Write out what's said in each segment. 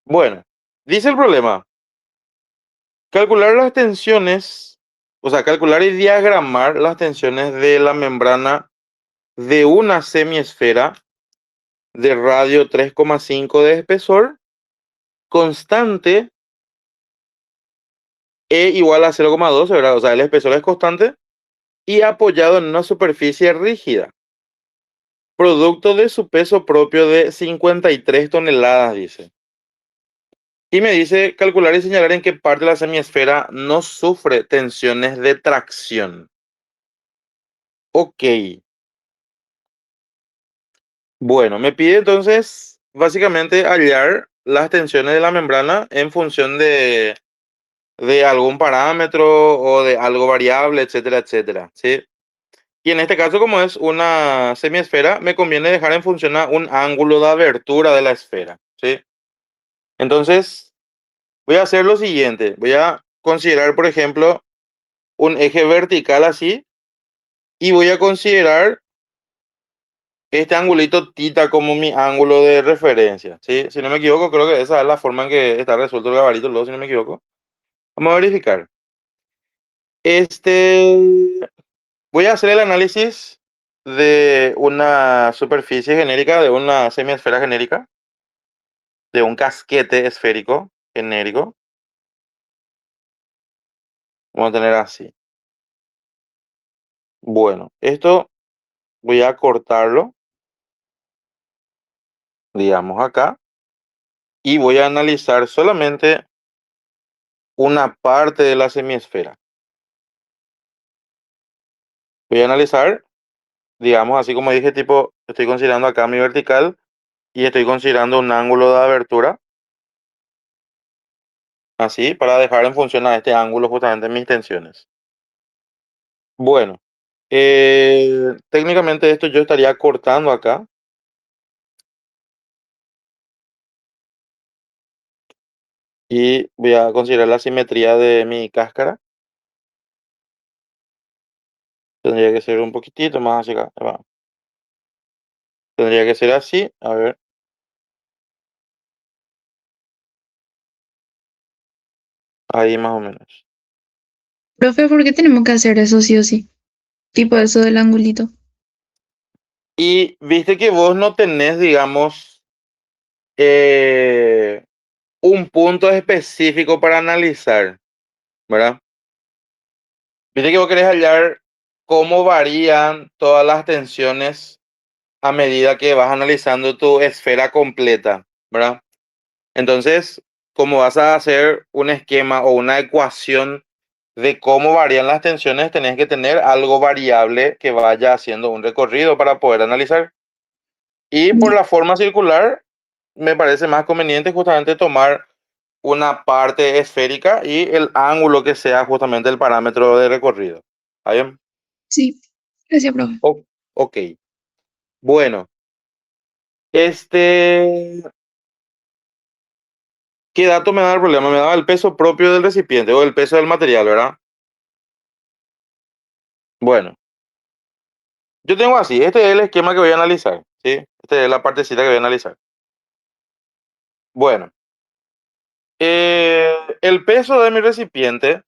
Bueno, dice el problema, calcular las tensiones, o sea, calcular y diagramar las tensiones de la membrana de una semiesfera de radio 3,5 de espesor, constante E igual a 0,2, ¿verdad? O sea, el espesor es constante y apoyado en una superficie rígida, producto de su peso propio de 53 toneladas, dice. Y me dice calcular y señalar en qué parte de la semiesfera no sufre tensiones de tracción. Ok. Bueno, me pide entonces básicamente hallar las tensiones de la membrana en función de algún parámetro o de algo variable, etcétera, etcétera, ¿sí? Y en este caso, como es una semiesfera, me conviene dejar en función a un ángulo de abertura de la esfera, ¿sí? Entonces, voy a hacer lo siguiente. Voy a considerar, por ejemplo, un eje vertical así y voy a considerar este angulito tita como mi ángulo de referencia, ¿sí? Si no me equivoco, creo que esa es la forma en que está resuelto el gabarito, luego, si no me equivoco. Vamos a verificar. Este, Voy a hacer el análisis de una superficie genérica, de una semiesfera genérica, de un casquete esférico genérico. Vamos a tener así. Bueno, esto voy a cortarlo, digamos acá, y voy a analizar solamente una parte de la semiesfera. Voy a analizar, digamos, así como dije, tipo, estoy considerando acá mi vertical y estoy considerando un ángulo de abertura, así, para dejar en función a este ángulo justamente mis tensiones. Bueno, técnicamente esto yo estaría cortando acá y voy a considerar la simetría de mi cáscara. Tendría que ser un poquitito más hacia acá. Tendría que ser así, a ver, ahí más o menos. Profe, ¿por qué tenemos que hacer eso sí o sí? Tipo eso del angulito. Y viste que vos no tenés, digamos, eh, un punto específico para analizar, ¿verdad? Viste que vos querés hallar cómo varían todas las tensiones a medida que vas analizando tu esfera completa, ¿verdad? Entonces, como vas a hacer un esquema o una ecuación de cómo varían las tensiones, tenés que tener algo variable que vaya haciendo un recorrido para poder analizar. Y por Sí. la forma circular, me parece más conveniente justamente tomar una parte esférica y el ángulo que sea justamente el parámetro de recorrido. ¿Está bien? Sí, gracias, profe. Ok. Bueno, este, ¿qué dato me da el problema? Me daba el peso propio del recipiente o el peso del material, ¿verdad? Bueno, yo tengo así, este es el esquema que voy a analizar, ¿sí? Esta es la partecita que voy a analizar. Bueno, el peso de mi recipiente,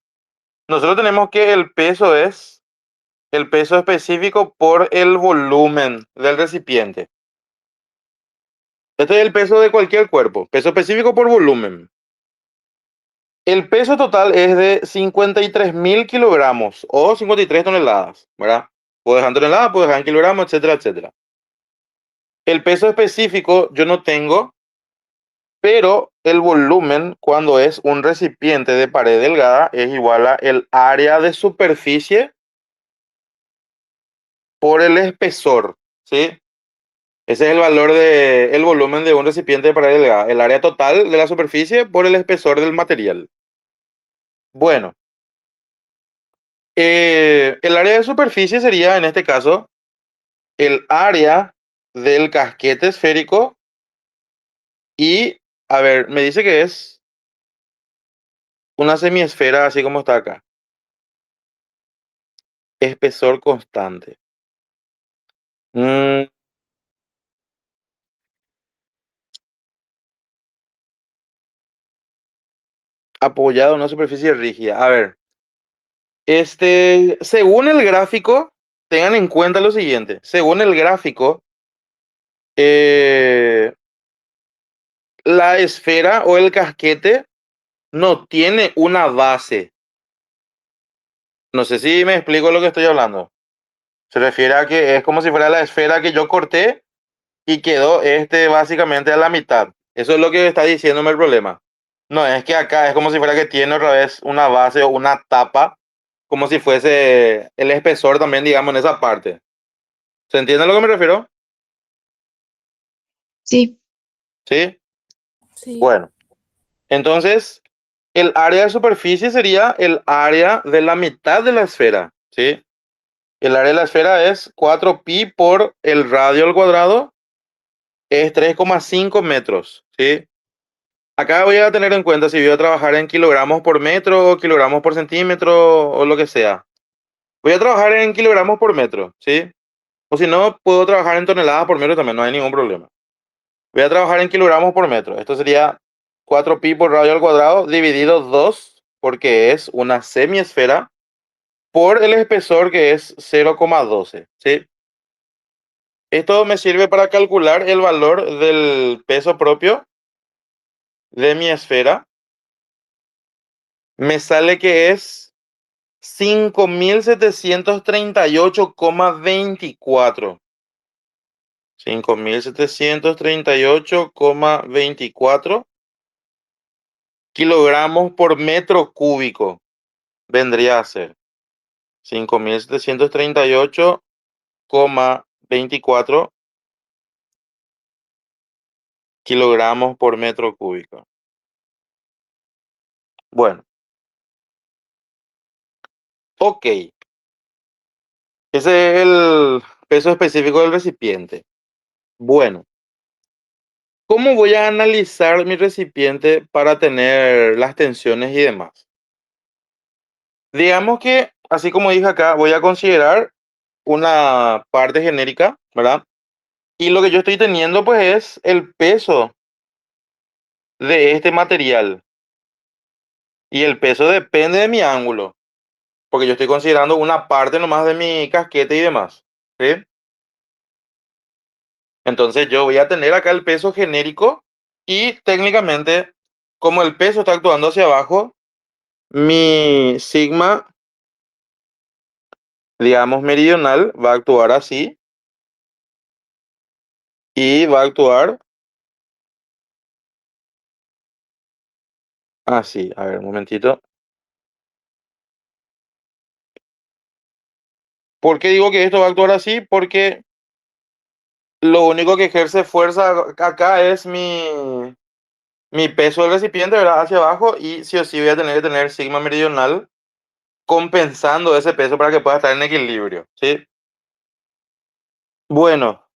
nosotros tenemos que el peso es el peso específico por el volumen del recipiente. Este es el peso de cualquier cuerpo, peso específico por volumen. El peso total es de 53.000 kilogramos o 53 toneladas, ¿verdad? Puedo dejar en toneladas, puedo dejar en kilogramos, etcétera, etcétera. El peso específico yo no tengo, pero el volumen cuando es un recipiente de pared delgada es igual a el área de superficie por el espesor, ¿sí? Ese es el valor del volumen de un recipiente de pared delgada, el área total de la superficie por el espesor del material. Bueno, el área de superficie sería en este caso el área del casquete esférico y, a ver, me dice que es una semiesfera así como está acá. Espesor constante. Mm, apoyado en una superficie rígida. A ver, según el gráfico, tengan en cuenta lo siguiente. Según el gráfico, eh, la esfera o el casquete no tiene una base. No sé si me explico lo que estoy hablando. Se refiere a que es como si fuera la esfera que yo corté y quedó básicamente a la mitad. Eso es lo que está diciéndome el problema. No es que acá es como si fuera que tiene otra vez una base o una tapa, como si fuese el espesor también, digamos, en esa parte. ¿Se entiende a lo que me refiero? Sí, Sí. Sí. Bueno, entonces el área de superficie sería el área de la mitad de la esfera, ¿sí? El área de la esfera es 4pi por el radio al cuadrado, es 3,5 metros, ¿sí? Acá voy a tener en cuenta si voy a trabajar en kilogramos por metro, kilogramos por centímetro o lo que sea. Voy a trabajar en kilogramos por metro, ¿sí? O si no, puedo trabajar en toneladas por metro también, no hay ningún problema. Voy a trabajar en kilogramos por metro. Esto sería 4pi por radio al cuadrado dividido 2, porque es una semiesfera, por el espesor que es 0,12, ¿sí? Esto me sirve para calcular el valor del peso propio de mi esfera. Me sale que es 5.738,24. 5.738,24 kilogramos por metro cúbico vendría a ser 5.738,24 kilogramos por metro cúbico. Bueno, ok. Ese es el peso específico del recipiente. Bueno, ¿cómo voy a analizar mi recipiente para tener las tensiones y demás? Digamos que, así como dije acá, voy a considerar una parte genérica, ¿verdad? Y lo que yo estoy teniendo, pues, es el peso de este material. Y el peso depende de mi ángulo, porque yo estoy considerando una parte nomás de mi casquete y demás, ¿sí? Entonces yo voy a tener acá el peso genérico y técnicamente, como el peso está actuando hacia abajo, mi sigma, digamos, meridional va a actuar así y va a actuar así. A ver, un momentito. ¿Por qué digo que esto va a actuar así? Porque lo único que ejerce fuerza acá es mi peso del recipiente, ¿verdad? Hacia abajo, y sí o sí voy a tener que tener sigma meridional compensando ese peso para que pueda estar en equilibrio, ¿sí? Bueno,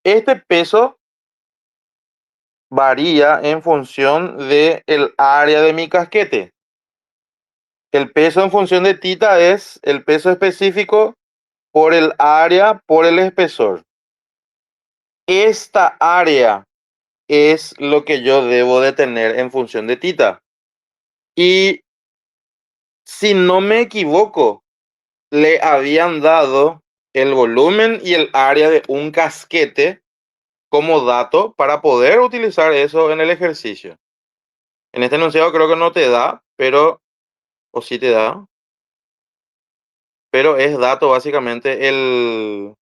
este peso varía en función del área de mi casquete. El peso en función de tita es el peso específico por el área por el espesor. Esta área es lo que yo debo de tener en función de tita. Y si no me equivoco, le habían dado el volumen y el área de un casquete como dato para poder utilizar eso en el ejercicio. En este enunciado creo que no te da, pero, o sí te da, pero es dato básicamente el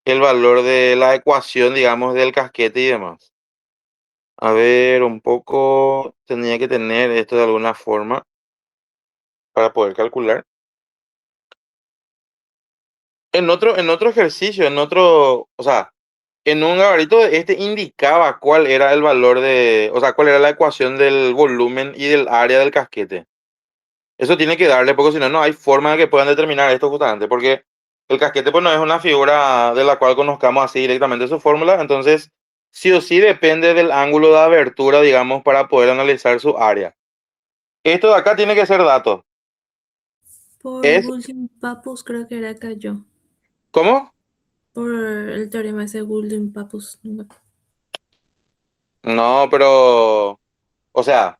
valor de la ecuación, digamos, del casquete y demás. A ver, un poco, tenía que tener esto de alguna forma para poder calcular. En otro ejercicio, o sea, en un gabarito indicaba cuál era el valor o sea, cuál era la ecuación del volumen y del área del casquete. Eso tiene que darle, porque si no, no hay forma de que puedan determinar esto justamente, porque el casquete pues no es una figura de la cual conozcamos así directamente su fórmula, entonces sí o sí depende del ángulo de abertura, digamos, para poder analizar su área. Esto de acá tiene que ser dato. Por Es, Gaussian-Pappus creo que era cayó. ¿cómo? Por el teorema ese Gaussian-Pappus. No, pero, o sea,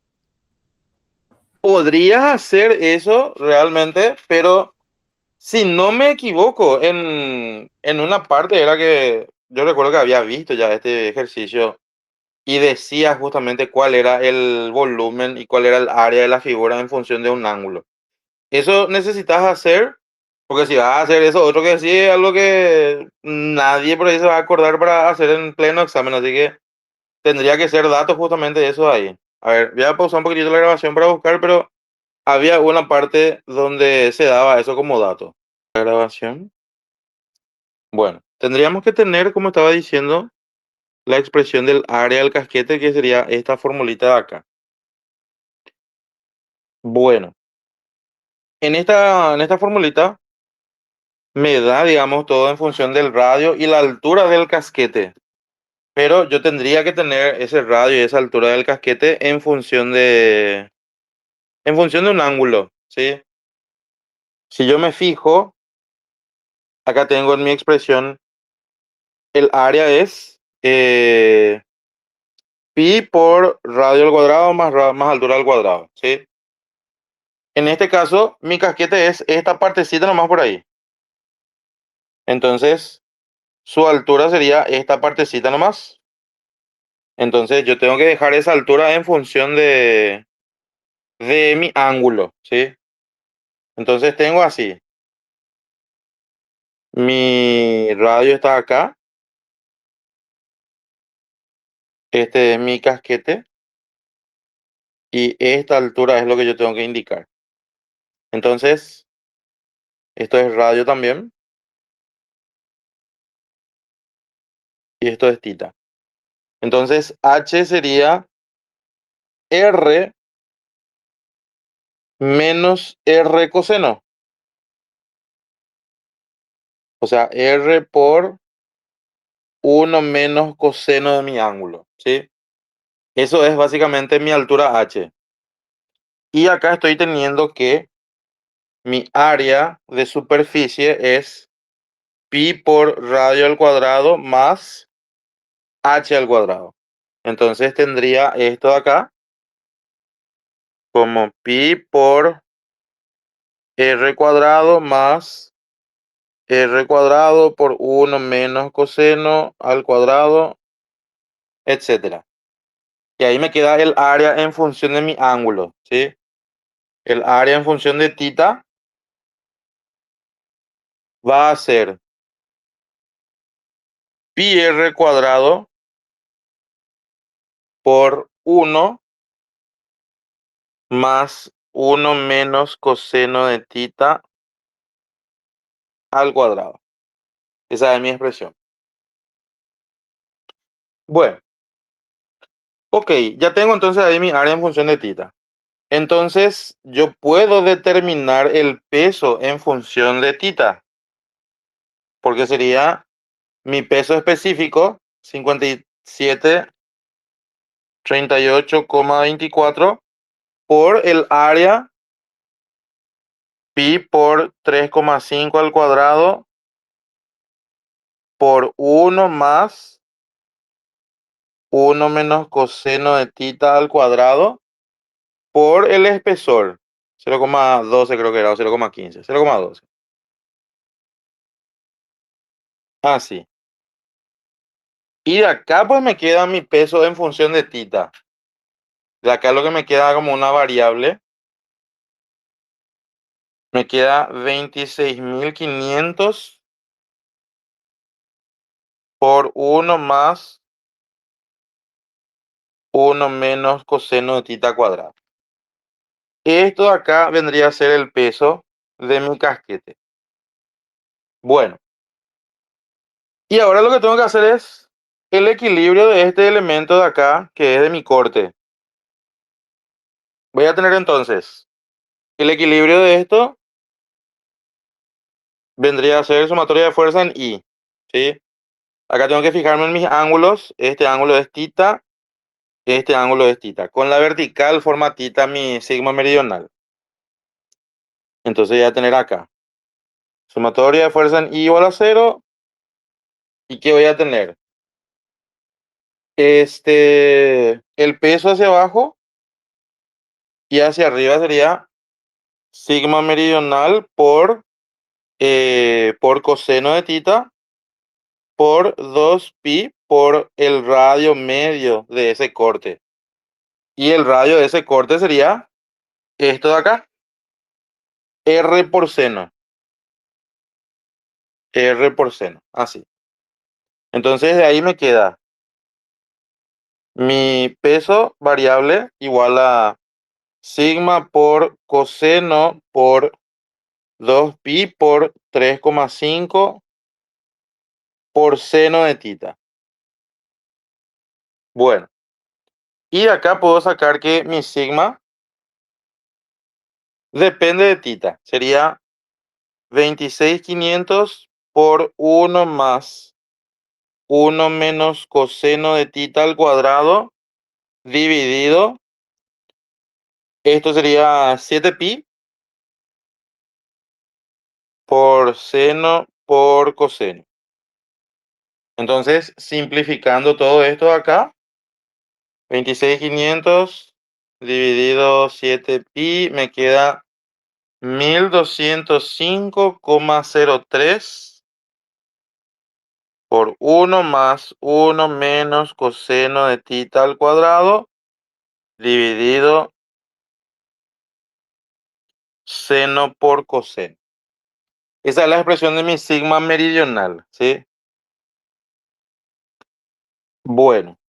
podrías hacer eso realmente, pero si no me equivoco, en una parte era que yo recuerdo que había visto ya este ejercicio y decía justamente cuál era el volumen y cuál era el área de la figura en función de un ángulo. Eso necesitas hacer, porque si vas a hacer eso, otro que sí es algo que nadie por ahí se va a acordar para hacer en pleno examen, así que tendría que ser datos justamente de eso ahí. A ver, voy a pausar un poquitito la grabación para buscar, pero había una parte donde se daba eso como dato. La grabación. Bueno, tendríamos que tener, como estaba diciendo, la expresión del área del casquete, que sería esta formulita de acá. Bueno, en esta formulita me da, digamos, todo en función del radio y la altura del casquete. Pero yo tendría que tener ese radio y esa altura del casquete en función de un ángulo, ¿sí? Si yo me fijo, acá tengo en mi expresión, el área es pi por radio al cuadrado más altura al cuadrado, ¿sí? En este caso, mi casquete es esta partecita nomás por ahí. Entonces, su altura sería esta partecita nomás. Entonces, yo tengo que dejar esa altura en función de mi ángulo, ¿sí? Entonces, tengo así. Mi radio está acá. Este es mi casquete. Y esta altura es lo que yo tengo que indicar. Entonces, esto es radio también. Y esto es tita. Entonces, H sería R menos R coseno. O sea, R por 1 menos coseno de mi ángulo, ¿sí? Eso es básicamente mi altura H. Y acá estoy teniendo que mi área de superficie es pi por radio al cuadrado más H al cuadrado. Entonces tendría esto de acá como pi por R cuadrado más R cuadrado por 1 menos coseno al cuadrado, etcétera. Y ahí me queda el área en función de mi ángulo, ¿sí? El área en función de tita va a ser pi r cuadrado por 1 más 1 menos coseno de tita al cuadrado. Esa es mi expresión. Bueno, ok, ya tengo entonces ahí mi área en función de tita. Entonces, yo puedo determinar el peso en función de tita, porque sería mi peso específico, 57,38,24, por el área pi por 3,5 al cuadrado por 1 más 1 menos coseno de tita al cuadrado por el espesor, 0,12 creo que era, o 0,15, 0,12. Así. Y de acá pues me queda mi peso en función de tita. De acá lo que me queda como una variable, me queda 26.500 por 1 más 1 menos coseno de tita cuadrada. Esto de acá vendría a ser el peso de mi casquete. Bueno, y ahora lo que tengo que hacer es el equilibrio de este elemento de acá, que es de mi corte. Voy a tener entonces el equilibrio de esto vendría a ser sumatoria de fuerza en I, ¿sí? Acá tengo que fijarme en mis ángulos. Este ángulo es tita, este ángulo es tita. Con la vertical forma tita mi sigma meridional. Entonces voy a tener acá sumatoria de fuerza en I igual a 0. ¿Y qué voy a tener? El peso hacia abajo Y hacia arriba sería sigma meridional por coseno de tita por 2pi por el radio medio de ese corte. Y el radio de ese corte sería esto de acá, R por seno. R por seno, así. Entonces de ahí me queda mi peso variable igual a sigma por coseno por 2pi por 3,5 por seno de tita. Bueno, y de acá puedo sacar que mi sigma depende de tita. Sería 26.500 por 1 más 1 menos coseno de tita al cuadrado dividido. Esto sería 7pi por seno por coseno. Entonces, simplificando todo esto de acá, 26.500 dividido 7pi me queda 1205,03 por 1 más 1 menos coseno de tita al cuadrado dividido seno por coseno. Esa es la expresión de mi sigma meridional, ¿sí? Bueno,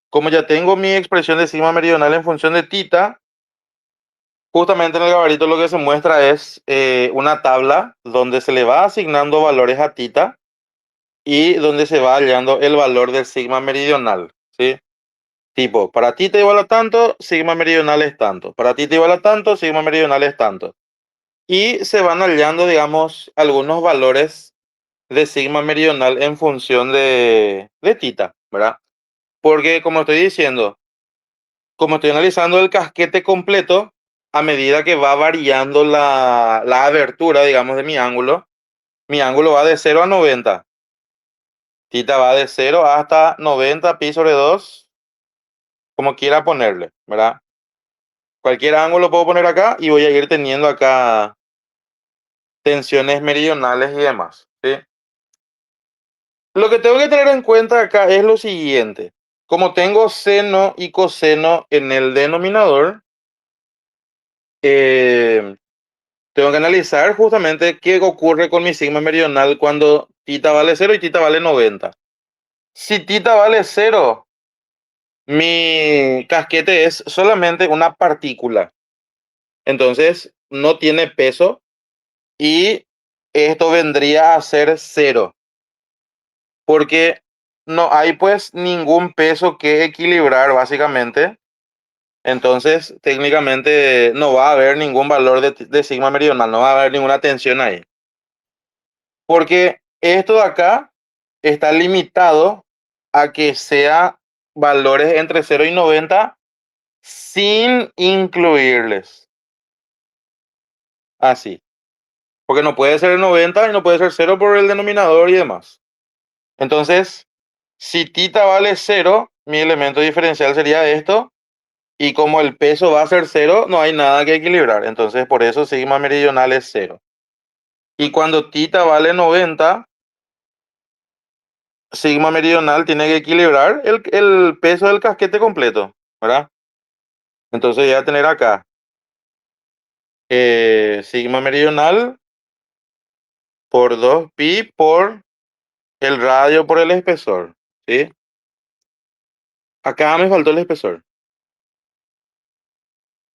como ya tengo mi expresión de sigma meridional en función de tita, justamente en el gabarito lo que se muestra es una tabla donde se le va asignando valores a tita y donde se va hallando el valor del sigma meridional, ¿sí? Tipo, para tita igual a tanto, sigma meridional es tanto. Para tita igual a tanto, sigma meridional es tanto. Y se van hallando, digamos, algunos valores de sigma meridional en función de tita, ¿verdad? Porque como estoy diciendo, como estoy analizando el casquete completo, a medida que va variando la abertura, digamos, de mi ángulo va de 0 a 90. Tita va de 0 hasta 90 pi sobre 2, como quiera ponerle, ¿verdad? Cualquier ángulo puedo poner acá y voy a ir teniendo acá tensiones meridionales y demás, ¿sí? Lo que tengo que tener en cuenta acá es lo siguiente. Como tengo seno y coseno en el denominador, tengo que analizar justamente qué ocurre con mi sigma meridional cuando tita vale 0 y tita vale 90. Si tita vale 0, mi casquete es solamente una partícula. Entonces, no tiene peso y esto vendría a ser 0. Porque no hay pues ningún peso que equilibrar básicamente. Entonces, técnicamente no va a haber ningún valor de sigma meridional, no va a haber ninguna tensión ahí. Porque esto de acá está limitado a que sea valores entre 0 y 90 sin incluirles. Así. Porque no puede ser 90 y no puede ser 0 por el denominador y demás. Entonces, si tita vale 0, mi elemento diferencial sería esto. Y como el peso va a ser 0, no hay nada que equilibrar. Entonces, por eso sigma meridional es 0. Y cuando tita vale 90, sigma meridional tiene que equilibrar el peso del casquete completo, ¿verdad? Entonces voy a tener acá sigma meridional por 2pi por el radio por el espesor, ¿sí? Acá me faltó el espesor.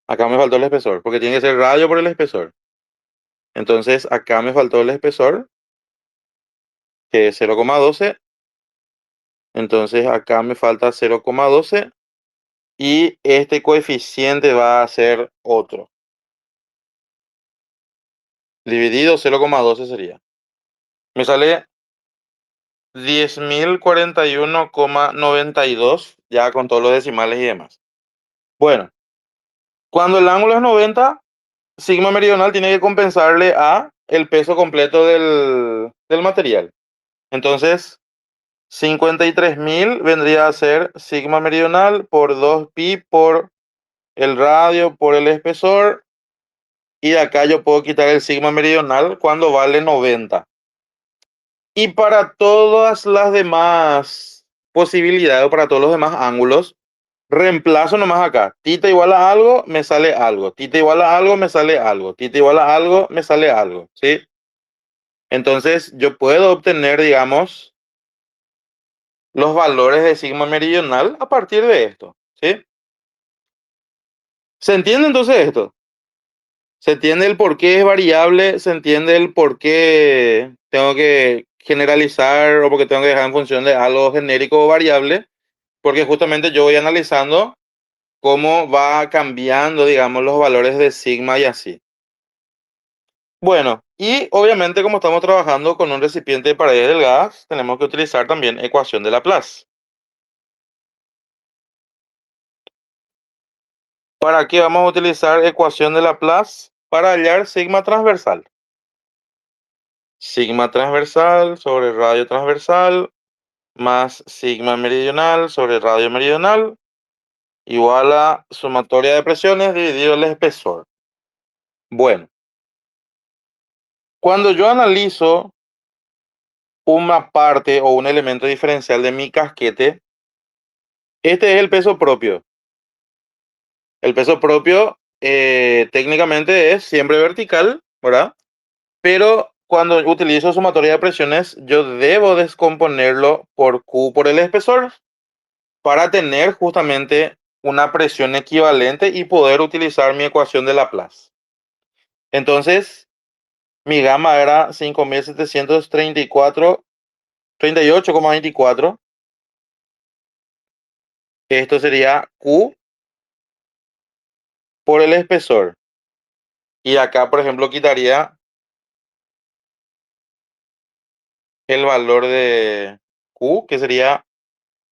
Acá me faltó el espesor, porque tiene que ser radio por el espesor. Entonces acá me faltó el espesor, que es 0,12. Entonces acá me falta 0,12 y este coeficiente va a ser otro. Dividido 0,12 sería. Me sale 10.041,92 ya con todos los decimales y demás. Bueno, cuando el ángulo es 90, sigma meridional tiene que compensarle a el peso completo del material. Entonces, 53.000 vendría a ser sigma meridional por 2pi por el radio por el espesor. Y de acá yo puedo quitar el sigma meridional cuando vale 90. Y para todas las demás posibilidades o para todos los demás ángulos, reemplazo nomás acá. Tita igual a algo, me sale algo. Tita igual a algo, me sale algo. Tita igual a algo, me sale algo. ¿Sí? Entonces yo puedo obtener, digamos, los valores de sigma meridional a partir de esto. ¿Sí? ¿Se entiende entonces esto? Se entiende el por qué es variable, se entiende el por qué tengo que generalizar o porque tengo que dejar en función de algo genérico o variable, porque justamente yo voy analizando cómo va cambiando, digamos, los valores de sigma y así. Bueno, y obviamente como estamos trabajando con un recipiente de paredes delgadas, tenemos que utilizar también ecuación de Laplace. ¿Para qué vamos a utilizar ecuación de Laplace? Para hallar sigma transversal. Sigma transversal sobre radio transversal más sigma meridional sobre radio meridional igual a sumatoria de presiones dividido el espesor. Bueno, cuando yo analizo una parte o un elemento diferencial de mi casquete, este es el peso propio. El peso propio técnicamente es siempre vertical, ¿verdad? Pero cuando utilizo sumatoria de presiones, yo debo descomponerlo por Q por el espesor para tener justamente una presión equivalente y poder utilizar mi ecuación de Laplace. Entonces, mi gamma era 5.738,24. Esto sería Q por el espesor. Y acá, por ejemplo, quitaría el valor de Q, que sería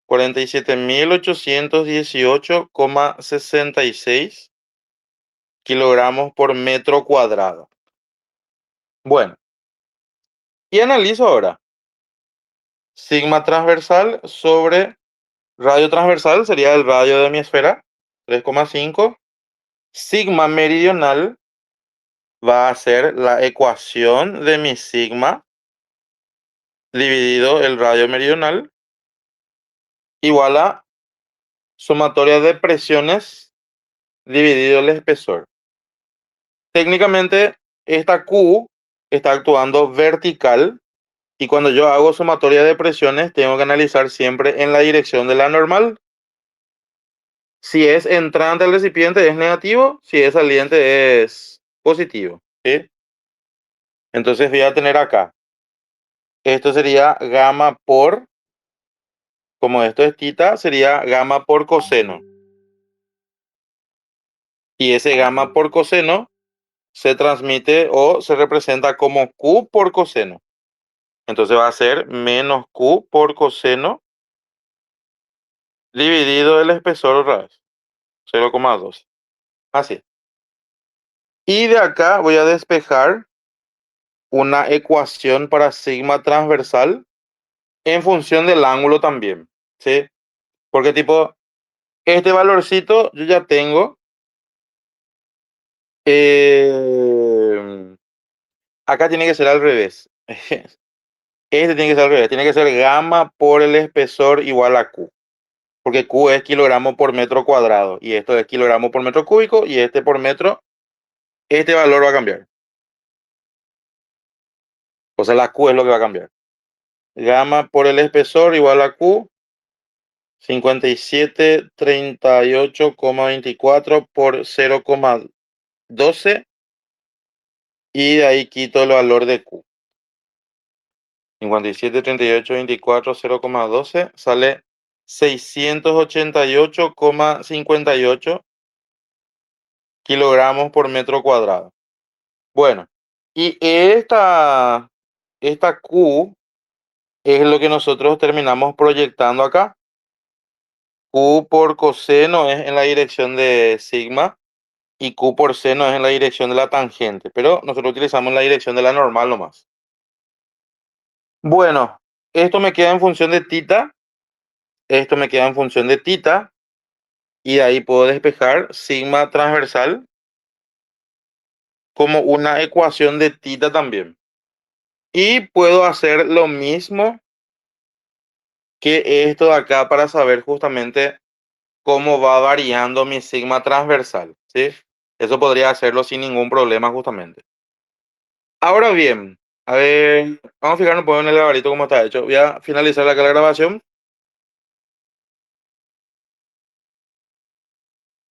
47.818,66 kilogramos por metro cuadrado. Bueno, y analizo ahora. Sigma transversal sobre radio transversal sería el radio de mi esfera, 3,5. Sigma meridional va a ser la ecuación de mi sigma dividido el radio meridional igual a sumatoria de presiones dividido el espesor. Técnicamente, esta Q está actuando vertical y cuando yo hago sumatoria de presiones tengo que analizar siempre en la dirección de la normal. Si es entrante al recipiente es negativo, si es saliente es positivo. ¿Sí? Entonces voy a tener acá. Esto sería gamma por, como esto es tita, sería gamma por coseno. Y ese gamma por coseno se transmite o se representa como Q por coseno. Entonces va a ser menos Q por coseno dividido el espesor otra vez. 0,2. Así. Y de acá voy a despejar una ecuación para sigma transversal en función del ángulo también. ¿Sí? Porque tipo, este valorcito yo ya tengo. Acá tiene que ser al revés. Este tiene que ser al revés. Tiene que ser gamma por el espesor igual a Q. Porque Q es kilogramo por metro cuadrado. Y esto es kilogramo por metro cúbico. Y este por metro. Este valor va a cambiar. O sea, la Q es lo que va a cambiar. Gamma por el espesor igual a Q. 5738,24 por 0,12. Y de ahí quito el valor de Q. 5738,24, 0,12 sale 688,58 kilogramos por metro cuadrado. Bueno, y esta Q es lo que nosotros terminamos proyectando acá. Q por coseno es en la dirección de sigma y Q por seno es en la dirección de la tangente, pero nosotros utilizamos la dirección de la normal nomás. Bueno, esto me queda en función de tita. Esto me queda en función de tita. y de ahí puedo despejar sigma transversal como una ecuación de tita también. Y puedo hacer lo mismo que esto de acá para saber justamente cómo va variando mi sigma transversal, ¿sí? Eso podría hacerlo sin ningún problema justamente. Ahora bien, a ver, vamos a fijarnos un poco en el gabarito cómo está hecho. Voy a finalizar acá la grabación